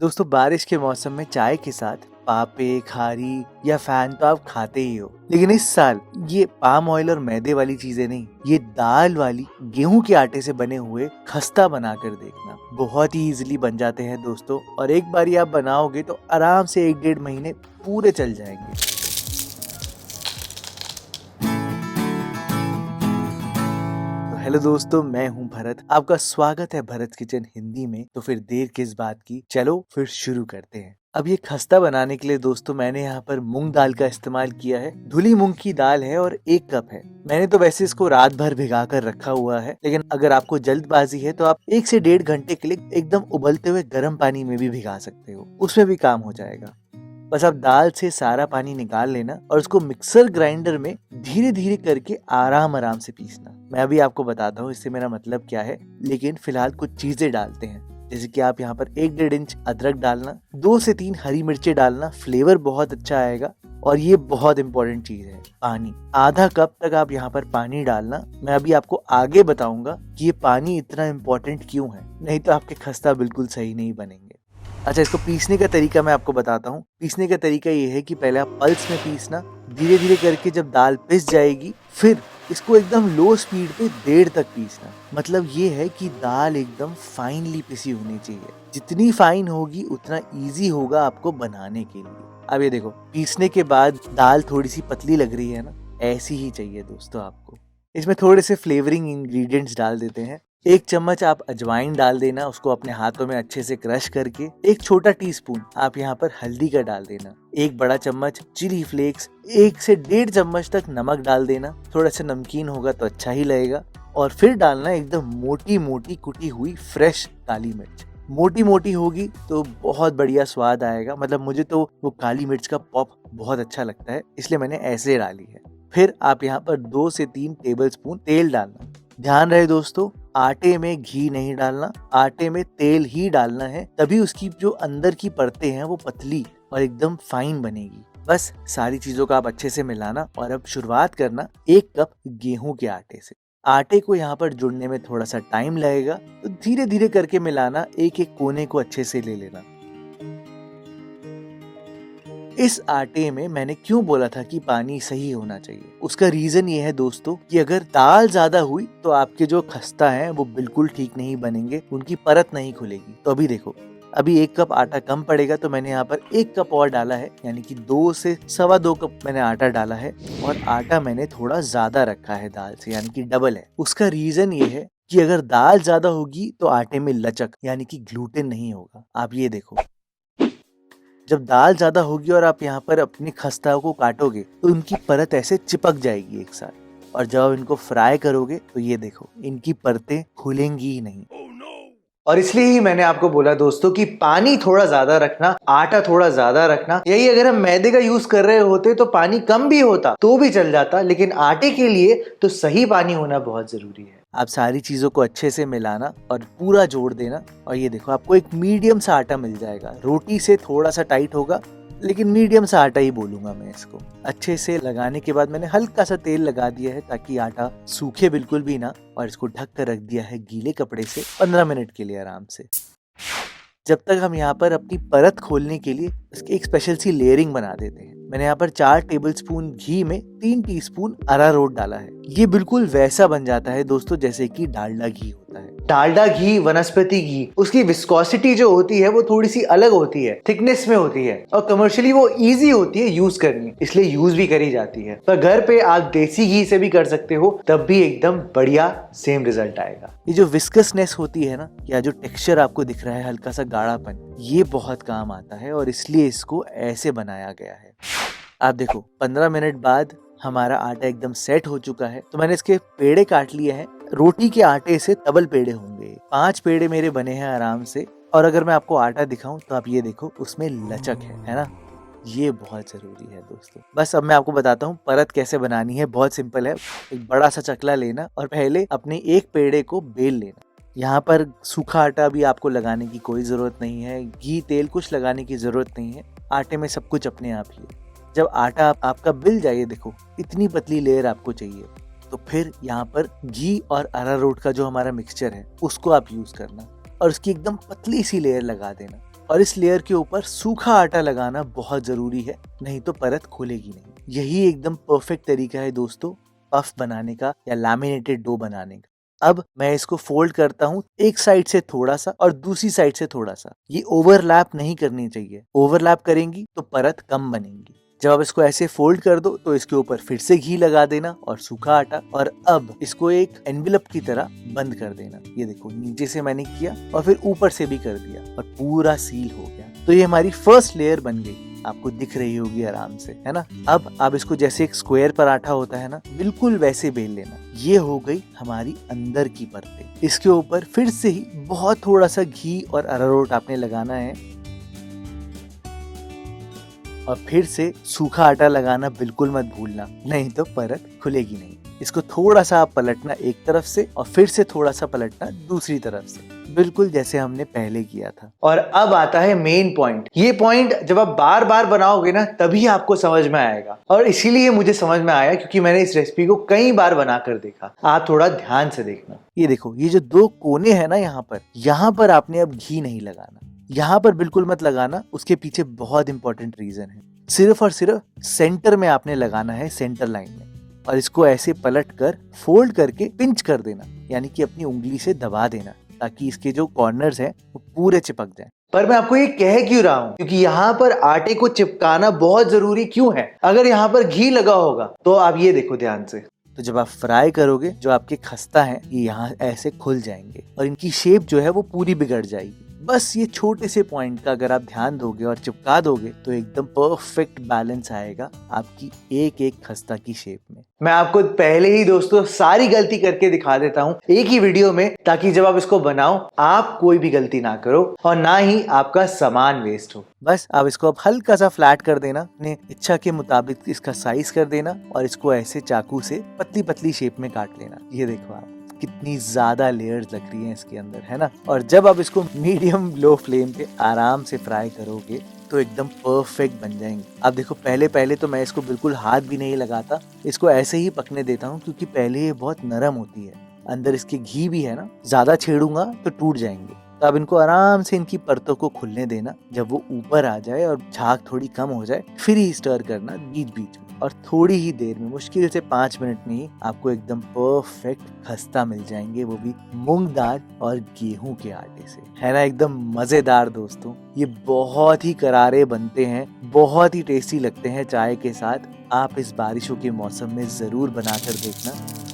दोस्तों बारिश के मौसम में चाय के साथ पापे, खारी या फैन तो आप खाते ही हो, लेकिन इस साल ये पाम ऑयल और मैदे वाली चीजें नहीं, ये दाल वाली गेहूं के आटे से बने हुए खस्ता बनाकर देखना। बहुत ही इजीली बन जाते हैं दोस्तों, और एक बार आप बनाओगे तो आराम से 1-1.5 महीने पूरे चल जाएंगे। हेलो दोस्तों, मैं हूं भरत। आपका स्वागत है भरत किचन हिंदी में। तो फिर देर किस बात की, चलो फिर शुरू करते हैं। अब ये खस्ता बनाने के लिए दोस्तों मैंने यहाँ पर मूंग दाल का इस्तेमाल किया है। धुली मूंग की दाल है और 1 कप है। मैंने तो वैसे इसको रात भर भिगा कर रखा हुआ है, लेकिन अगर आपको जल्दबाजी है तो आप 1 से 1.5 घंटे के लिए एकदम उबलते हुए गर्म पानी में भी भिगा सकते हो, उसमें भी काम हो जाएगा। बस आप दाल से सारा पानी निकाल लेना और उसको मिक्सर ग्राइंडर में धीरे धीरे करके आराम आराम से पीसना। मैं अभी आपको बताता हूँ इससे मेरा मतलब क्या है, लेकिन फिलहाल कुछ चीजें डालते हैं। जैसे कि आप यहाँ पर 1-1.5 इंच अदरक डालना, 2 से 3 हरी मिर्चें डालना, फ्लेवर बहुत अच्छा आएगा। और ये बहुत इंपॉर्टेंट चीज है, पानी। आधा कप तक आप यहाँ पर पानी डालना। मैं अभी आपको आगे बताऊंगा कि ये पानी इतना इम्पोर्टेंट क्यों है, नहीं तो आपके खस्ता बिल्कुल सही नहीं बनेंगे। अच्छा, इसको पीसने का तरीका मैं आपको बताता हूँ। पीसने का तरीका ये है कि पहले आप पल्स में पीसना, धीरे धीरे करके जब दाल पिस जाएगी फिर इसको एकदम लो स्पीड पे देर तक पीसना। मतलब ये है कि दाल एकदम फाइनली पिसी होनी चाहिए। जितनी फाइन होगी उतना इजी होगा आपको बनाने के लिए। अब ये देखो, पीसने के बाद दाल थोड़ी सी पतली लग रही है ना, ऐसी ही चाहिए दोस्तों आपको। इसमें थोड़े से फ्लेवरिंग इंग्रेडिएंट्स डाल देते हैं। 1 चम्मच आप अजवाइन डाल देना, उसको अपने हाथों में अच्छे से क्रश करके। 1 छोटा टीस्पून आप यहाँ पर हल्दी का डाल देना। 1 बड़ा चम्मच चिली फ्लेक्स, 1 से 1.5 चम्मच तक नमक डाल देना। थोड़ा सा नमकीन होगा तो अच्छा ही लगेगा। और फिर डालना एकदम मोटी मोटी कुटी हुई फ्रेश काली मिर्च। मोटी मोटी होगी तो बहुत बढ़िया स्वाद आएगा। मतलब मुझे तो वो काली मिर्च का पॉप बहुत अच्छा लगता है, इसलिए मैंने ऐसे डाली है। फिर आप यहाँ पर 2 से 3 टेबलस्पून तेल डालना। ध्यान रहे दोस्तों, आटे में घी नहीं डालना, आटे में तेल ही डालना है, तभी उसकी जो अंदर की परतें हैं वो पतली और एकदम फाइन बनेगी। बस सारी चीजों का आप अच्छे से मिलाना और अब शुरुआत करना 1 कप गेहूं के आटे से। आटे को यहाँ पर जुड़ने में थोड़ा सा टाइम लगेगा, तो धीरे धीरे करके मिलाना, एक एक कोने को अच्छे से ले लेना। इस आटे में मैंने क्यों बोला था कि पानी सही होना चाहिए, उसका रीजन ये है दोस्तों कि अगर दाल ज्यादा हुई तो आपके जो खस्ता है वो बिल्कुल ठीक नहीं बनेंगे, उनकी परत नहीं खुलेगी। तो अभी देखो, अभी 1 कप आटा कम पड़ेगा, तो मैंने यहाँ पर 1 कप और डाला है, यानी कि 2 से सवा 2 कप मैंने आटा डाला है। और आटा मैंने थोड़ा ज्यादा रखा है दाल से, यानी कि डबल है। उसका रीजन ये है कि अगर दाल ज्यादा होगी तो आटे में लचक यानी कि ग्लूटेन नहीं होगा। आप ये देखो, जब दाल ज्यादा होगी और आप यहाँ पर अपनी खस्ता को काटोगे तो उनकी परत ऐसे चिपक जाएगी एक साथ, और जब आप इनको फ्राई करोगे तो ये देखो, इनकी परतें खुलेंगी ही नहीं। और इसलिए ही मैंने आपको बोला दोस्तों कि पानी थोड़ा ज्यादा रखना, आटा थोड़ा ज्यादा रखना। यही अगर हम मैदे का यूज कर रहे होते तो पानी कम भी होता तो भी चल जाता, लेकिन आटे के लिए तो सही पानी होना बहुत जरूरी है। आप सारी चीजों को अच्छे से मिलाना और पूरा जोड़ देना, और ये देखो आपको एक मीडियम सा आटा मिल जाएगा। रोटी से थोड़ा सा टाइट होगा, लेकिन मीडियम सा आटा ही बोलूंगा मैं इसको। अच्छे से लगाने के बाद मैंने हल्का सा तेल लगा दिया है ताकि आटा सूखे बिल्कुल भी ना, और इसको ढक कर रख दिया है गीले कपड़े से 15 मिनट के लिए आराम से। जब तक हम यहाँ पर अपनी परत खोलने के लिए इसकी एक स्पेशल सी लेयरिंग बना देते हैं। मैंने यहाँ पर 4 टेबलस्पून घी में 3 टीस्पून अरारोट डाला है। ये बिल्कुल वैसा बन जाता है दोस्तों जैसे कि डालडा घी होता है। डालडा घी, वनस्पति घी, उसकी विस्कोसिटी जो होती है वो थोड़ी सी अलग होती है, थिकनेस में होती है, और कमर्शियली वो इजी होती है यूज करनी, इसलिए यूज भी करी जाती है। पर घर पे आप देसी घी से भी कर सकते हो, तब भी एकदम बढ़िया सेम रिजल्ट आएगा। ये जो विस्कसनेस होती है ना, या जो टेक्सचर आपको दिख रहा है, हल्का सा गाढ़ापन, ये बहुत काम आता है, और इसलिए इसको ऐसे बनाया गया है। आप देखो 15 मिनट बाद हमारा आटा एकदम सेट हो चुका है। तो मैंने इसके पेड़े काट लिए हैं। रोटी के आटे से डबल पेड़े होंगे। 5 पेड़े मेरे बने हैं आराम से। और अगर मैं आपको आटा दिखाऊं तो आप ये देखो, उसमें लचक है ना। ये बहुत जरूरी है दोस्तों। बस अब मैं आपको बताता हूँ परत कैसे बनानी है। बहुत सिंपल है। एक बड़ा सा चकला लेना और पहले अपने एक पेड़े को बेल लेना। यहाँ पर सूखा आटा भी आपको लगाने की कोई जरूरत नहीं है, घी तेल कुछ लगाने की जरूरत नहीं है। आटे में सब कुछ अपने आप ही है। जब आटा आपका बिल जाए, देखो इतनी पतली लेयर आपको चाहिए, तो फिर यहाँ पर घी और अरारोट का जो हमारा मिक्सचर है उसको आप यूज करना और उसकी एकदम पतली सी लेयर लगा देना। और इस लेयर के ऊपर सूखा आटा लगाना बहुत जरूरी है, नहीं तो परत खुलेगी नहीं। यही एकदम परफेक्ट तरीका है दोस्तों पफ बनाने का या लैमिनेटेड डो बनाने का। अब मैं इसको फोल्ड करता हूँ, एक साइड से थोड़ा सा और दूसरी साइड से थोड़ा सा। ये ओवरलैप नहीं करनी चाहिए, ओवरलैप करेंगी तो परत कम बनेगी। जब आप इसको ऐसे फोल्ड कर दो तो इसके ऊपर फिर से घी लगा देना और सूखा आटा, और अब इसको एक एनवेलप की तरह बंद कर देना। ये देखो नीचे से मैंने किया और फिर ऊपर से भी कर दिया और पूरा सील हो गया। तो ये हमारी फर्स्ट लेयर बन गई, आपको दिख रही होगी आराम से, है ना। अब आप इसको जैसे एक स्क्वायर पराठा होता है ना, बिल्कुल वैसे बेल लेना। ये हो गई हमारी अंदर की परतें। इसके ऊपर फिर से ही बहुत थोड़ा सा घी और अरारोट आपने लगाना है और फिर से सूखा आटा लगाना बिल्कुल मत भूलना, नहीं तो परत खुलेगी नहीं। इसको थोड़ा सा आप पलटना एक तरफ से और फिर से थोड़ा सा पलटना दूसरी तरफ से, बिल्कुल जैसे हमने पहले किया था। और अब आता है मेन पॉइंट। ये पॉइंट जब आप बार बार बनाओगे ना तभी आपको समझ में आएगा, और इसीलिए मुझे समझ में आया क्योंकि मैंने इस रेसिपी को कई बार बना कर देखा। आप थोड़ा ध्यान से देखना। ये देखो, ये जो दो कोने हैं ना यहाँ पर आपने अब घी नहीं लगाना, यहाँ पर बिल्कुल मत लगाना। उसके पीछे बहुत इंपॉर्टेंट रीजन है। सिर्फ और सिर्फ सेंटर में आपने लगाना है, सेंटर लाइन में, और इसको ऐसे पलट कर फोल्ड करके पिंच कर देना, यानी कि अपनी उंगली से दबा देना ताकि इसके जो कॉर्नर्स हैं वो पूरे चिपक जाएं। पर मैं आपको ये कह क्यों रहा हूँ, क्योंकि यहाँ पर आटे को चिपकाना बहुत जरूरी क्यों है। अगर यहाँ पर घी लगा होगा तो आप ये देखो ध्यान से, तो जब आप फ्राई करोगे जो आपके खस्ता हैं ये यहाँ ऐसे खुल जाएंगे और इनकी शेप जो है वो पूरी बिगड़ जाएगी। बस ये छोटे से पॉइंट का अगर आप ध्यान दोगे और चिपका दोगे तो एकदम परफेक्ट बैलेंस आएगा आपकी एक एक खस्ता की शेप में। मैं आपको पहले ही दोस्तों सारी गलती करके दिखा देता हूँ एक ही वीडियो में, ताकि जब आप इसको बनाओ आप कोई भी गलती ना करो और ना ही आपका सामान वेस्ट हो। बस आप इसको अब हल्का सा फ्लैट कर देना, अपने इच्छा के मुताबिक इसका साइज कर देना और इसको ऐसे चाकू से पतली पतली शेप में काट लेना। ये देखो आप कितनी ज्यादा लेयर्स लग रही हैं इसके अंदर, है ना। और जब आप इसको मीडियम लो फ्लेम पे आराम से फ्राई करोगे तो एकदम परफेक्ट बन जाएंगे। अब देखो पहले तो मैं इसको बिल्कुल हाथ भी नहीं लगाता, इसको ऐसे ही पकने देता हूँ क्योंकि पहले ये बहुत नरम होती है, अंदर इसके घी भी है ना, ज्यादा छेड़ूंगा तो टूट जाएंगे। तो अब इनको आराम से इनकी परतों को खुलने देना। जब वो ऊपर आ जाए और झाग थोड़ी कम हो जाए फिर ही स्टर करना बीच बीच में, और थोड़ी ही देर में, मुश्किल से 5 मिनट में ही आपको एकदम परफेक्ट खस्ता मिल जाएंगे, वो भी मूंग दाल और गेहूं के आटे से, है ना। एकदम मजेदार दोस्तों, ये बहुत ही करारे बनते हैं, बहुत ही टेस्टी लगते हैं चाय के साथ। आप इस बारिशों के मौसम में जरूर बनाकर देखना।